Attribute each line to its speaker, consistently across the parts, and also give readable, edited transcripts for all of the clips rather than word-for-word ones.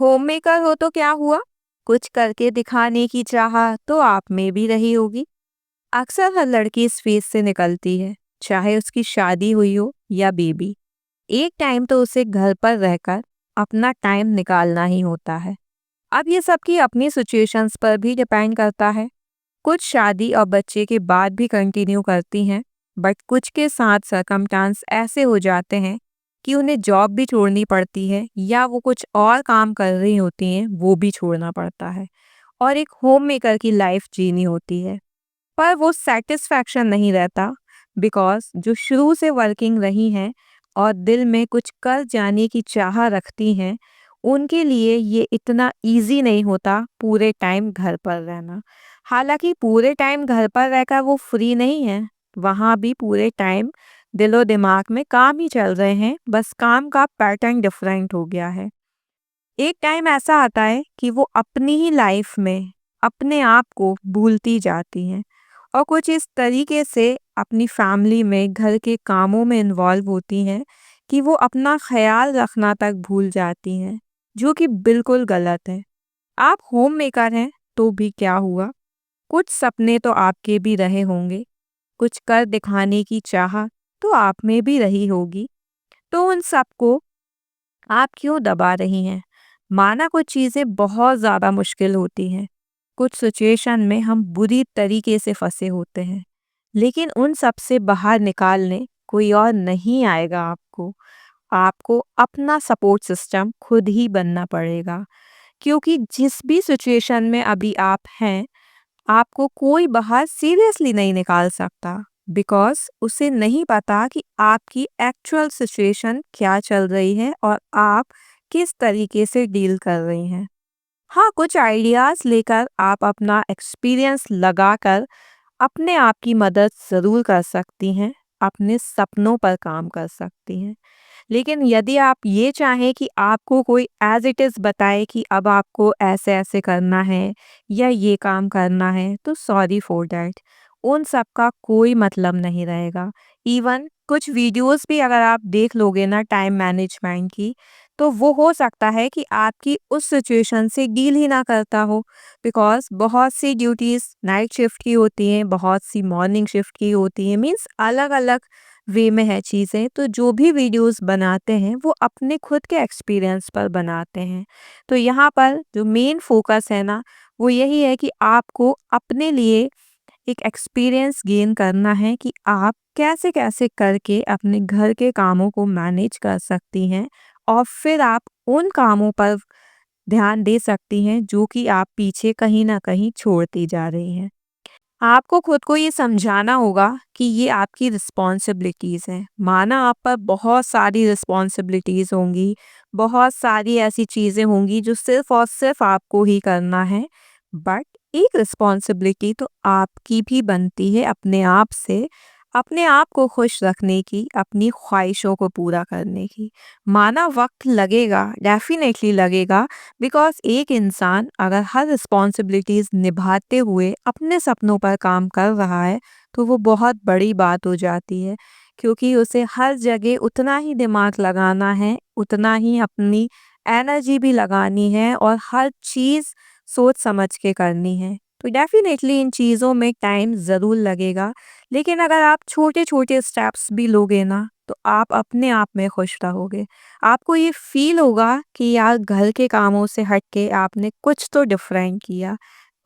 Speaker 1: Homemaker हो तो क्या हुआ? कुछ करके दिखाने की चाह तो आप में भी रही होगी। अक्सर हर लड़की इस फेज से निकलती है, चाहे उसकी शादी हुई हो या बेबी। एक टाइम तो उसे घर पर रहकर अपना टाइम निकालना ही होता है। अब ये सबकी अपनी सिचुएशंस पर भी डिपेंड करता है। कुछ शादी और बच्चे के बाद भी कंटिन्यू करती हैं, बट कुछ के साथ सरकमस्टांस ऐसे हो जाते हैं कि उन्हें जॉब भी छोड़नी पड़ती है या वो कुछ और काम कर रही होती हैं वो भी छोड़ना पड़ता है और एक होम मेकर की लाइफ जीनी होती है। पर वो सेटिस्फैक्शन नहीं रहता, बिकॉज जो शुरू से वर्किंग रही हैं और दिल में कुछ कर जाने की चाह रखती हैं, उनके लिए ये इतना इजी नहीं होता पूरे टाइम घर पर रहना। हालांकि पूरे टाइम घर पर रहकर वो फ्री नहीं है, वहाँ भी पूरे टाइम दिलो दिमाग में काम ही चल रहे हैं, बस काम का पैटर्न डिफरेंट हो गया है। एक टाइम ऐसा आता है कि वो अपनी ही लाइफ में अपने आप को भूलती जाती हैं और कुछ इस तरीके से अपनी फैमिली में घर के कामों में इन्वॉल्व होती हैं कि वो अपना ख्याल रखना तक भूल जाती हैं, जो कि बिल्कुल गलत है। आप होम मेकर हैं तो भी क्या हुआ, कुछ सपने तो आपके भी रहे होंगे, कुछ कर दिखाने की चाह तो आप में भी रही होगी। तो उन सबको आप क्यों दबा रही हैं? माना कुछ चीज़ें बहुत ज़्यादा मुश्किल होती हैं, कुछ सिचुएशन में हम बुरी तरीके से फंसे होते हैं, लेकिन उन सब से बाहर निकालने कोई और नहीं आएगा आपको। आपको अपना सपोर्ट सिस्टम खुद ही बनना पड़ेगा, क्योंकि जिस भी सिचुएशन में अभी आप हैं, आपको कोई बाहर सीरियसली नहीं निकाल सकता, बिकॉज उसे नहीं पता कि आपकी एक्चुअल सिचुएशन क्या चल रही है और आप किस तरीके से डील कर रही हैं। हाँ, कुछ आइडियाज़ लेकर आप अपना एक्सपीरियंस लगाकर अपने आप की मदद ज़रूर कर सकती हैं, अपने सपनों पर काम कर सकती हैं। लेकिन यदि आप ये चाहें कि आपको कोई एज़ इट इज़ बताए कि अब आपको ऐसे-ऐसे करना है या ये काम करना है, तो सॉरी फॉर दैट। उन सब का कोई मतलब नहीं रहेगा। इवन कुछ वीडियोज़ भी अगर आप देख लोगे ना टाइम मैनेजमेंट की, तो वो हो सकता है कि आपकी उस सिचुएशन से डील ही ना करता हो, बिकॉज़ बहुत सी ड्यूटीज़ नाइट शिफ्ट की होती हैं, बहुत सी मॉर्निंग शिफ्ट की होती हैं, मीन्स अलग-अलग वे में है चीज़ें। तो जो भी वीडियोस बनाते हैं वो अपने खुद के एक्सपीरियंस पर बनाते हैं। तो यहाँ पर जो मेन फोकस है ना, वो यही है कि आपको अपने लिए एक एक्सपीरियंस गेन करना है कि आप कैसे कैसे करके अपने घर के कामों को मैनेज कर सकती हैं और फिर आप उन कामों पर ध्यान दे सकती हैं जो कि आप पीछे कहीं ना कहीं छोड़ती जा रही हैं। आपको खुद को ये समझाना होगा कि ये आपकी रिस्पॉन्सिबिलिटीज़ हैं। माना आप पर बहुत सारी रिस्पॉन्सिबिलिटीज़ होंगी, बहुत सारी ऐसी चीज़ें होंगी जो सिर्फ़ और सिर्फ़ आपको ही करना है, बट एक रिस्पॉन्सिबिलिटी तो आपकी भी बनती है अपने आप को खुश रखने की, अपनी ख्वाहिशों को पूरा करने की। माना वक़्त लगेगा, डेफ़िनेटली लगेगा, बिकॉज़ एक इंसान अगर हर रिस्पॉन्सिबिलिटीज़ निभाते हुए अपने सपनों पर काम कर रहा है, तो वो बहुत बड़ी बात हो जाती है, क्योंकि उसे हर जगह उतना ही दिमाग लगाना है, उतना ही अपनी एनर्जी भी लगानी है और हर चीज़ सोच समझ के करनी है। तो डेफ़िनेटली इन चीज़ों में टाइम ज़रूर लगेगा, लेकिन अगर आप छोटे-छोटे स्टेप्स भी लोगे ना, तो आप अपने आप में खुश रहोगे। आपको ये फ़ील होगा कि यार घर के कामों से हट के आपने कुछ तो डिफरेंट किया,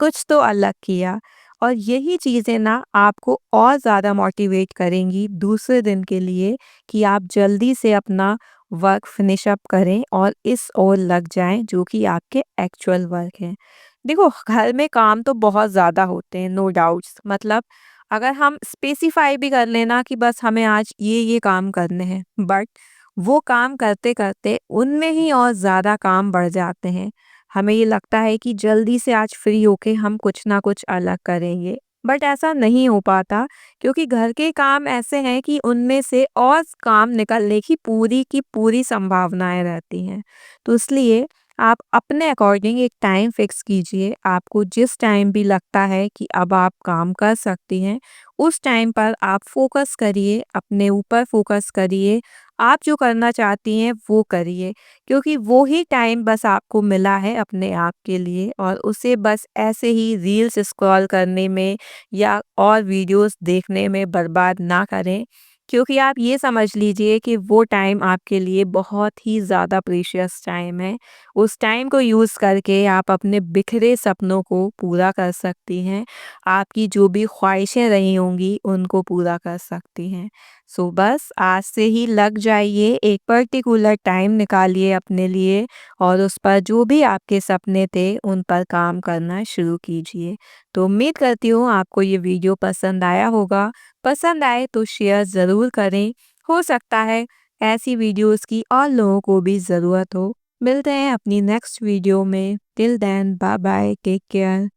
Speaker 1: कुछ तो अलग किया, और यही चीज़ें ना आपको और ज़्यादा मोटिवेट करेंगी दूसरे दिन के लिए कि आप जल्दी से अपना वर्क फिनिश अप करें और इस ओर लग जाएँ जो कि आपके एक्चुअल वर्क हैं। देखो, घर में काम तो बहुत ज़्यादा होते हैं, नो डाउट्स। मतलब अगर हम स्पेसिफ़ाई भी कर लेना कि बस हमें आज ये काम करने हैं, बट वो काम करते-करते उनमें ही और ज़्यादा काम बढ़ जाते हैं। हमें ये लगता है कि जल्दी से आज फ्री होके हम कुछ ना कुछ अलग करेंगे, बट ऐसा नहीं हो पाता, क्योंकि घर के काम ऐसे हैं कि उनमें से और काम निकलने की पूरी संभावनाएँ रहती हैं। तो इसलिए आप अपने अकॉर्डिंग एक टाइम फिक्स कीजिए। आपको जिस टाइम भी लगता है कि अब आप काम कर सकती हैं, उस टाइम पर आप फ़ोकस करिए, अपने ऊपर फ़ोकस करिए, आप जो करना चाहती हैं वो करिए, क्योंकि वो ही टाइम बस आपको मिला है अपने आप के लिए, और उसे बस ऐसे ही रील्स स्क्रॉल करने में या और वीडियोस देखने में बर्बाद ना करें। क्योंकि आप ये समझ लीजिए कि वो टाइम आपके लिए बहुत ही ज़्यादा प्रीशियस टाइम है। उस टाइम को यूज़ करके आप अपने बिखरे सपनों को पूरा कर सकती हैं। आपकी जो भी ख्वाहिशें रही होंगी उनको पूरा कर सकती हैं। सो बस आज से ही लग जाइए, एक पर्टिकुलर टाइम निकालिए अपने लिए और उस पर जो भी आपके सपने थे उन पर काम करना शुरू कीजिए। तो उम्मीद करती हूँ आपको ये वीडियो पसंद आया होगा। पसंद आए तो शेयर ज़रूर करें। हो सकता है ऐसी वीडियोस की और लोगों को भी ज़रूरत हो। मिलते हैं अपनी नेक्स्ट वीडियो में। Till then bye bye, take care.